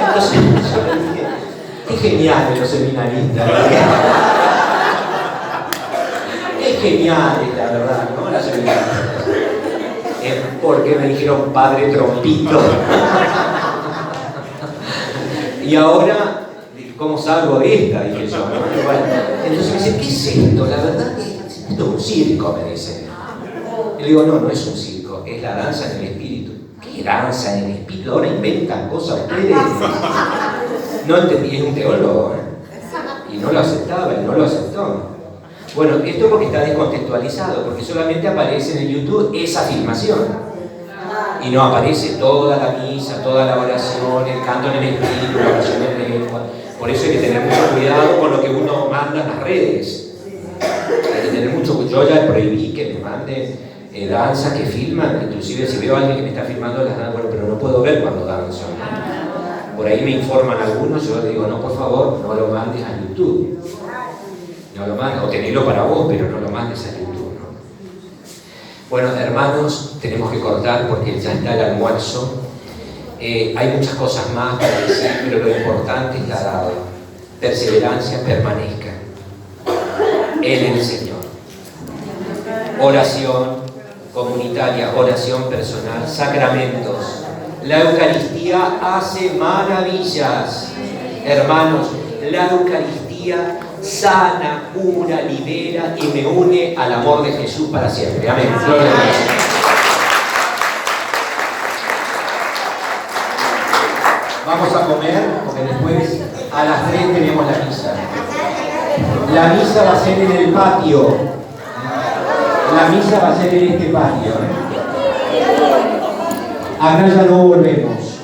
Entonces yo le dije, qué genial los seminaristas. Qué genial, la verdad, ¿no? Las seminaristas. Porque me dijeron Padre Trompito. Y ahora, ¿cómo salgo de esta? Dije yo, ¿no? Bueno, entonces me dice, ¿qué es esto? La verdad que esto es un circo, me dice. Y le digo, no, no es un circo, es la danza en el Espíritu. ¿Qué danza en el Espíritu? Ahora inventan cosas ustedes. No entendí, es un teólogo, y no lo aceptaba, y no lo aceptó. Bueno, esto porque está descontextualizado, porque solamente aparece en el YouTube esa filmación. Y no aparece toda la misa, toda la oración, el canto en el Espíritu, la oración en lengua. Por eso hay que tener mucho cuidado con lo que uno manda en las redes. Hay que tener mucho cuidado. Yo ya prohibí que me manden danzas que filman, inclusive si veo a alguien que me está filmando las danzas, bueno, pero no puedo ver cuando danzo. Por ahí me informan algunos, yo digo, no, por favor, no lo mandes a YouTube. No lo mandes, o tenelo para vos, pero no lo mandes a YouTube, ¿no? Bueno, hermanos, tenemos que cortar porque ya está el almuerzo. Hay muchas cosas más para decir, pero lo importante está dado. Perseverancia, permanezca en el Señor. Oración comunitaria, oración personal, sacramentos. La Eucaristía hace maravillas. Hermanos, la Eucaristía sana, cura, libera y me une al amor de Jesús para siempre. Amén. Vamos a comer, porque después a las 3 tenemos la misa. La misa va a ser en el patio. La misa va a ser en este patio. Acá ya no volvemos.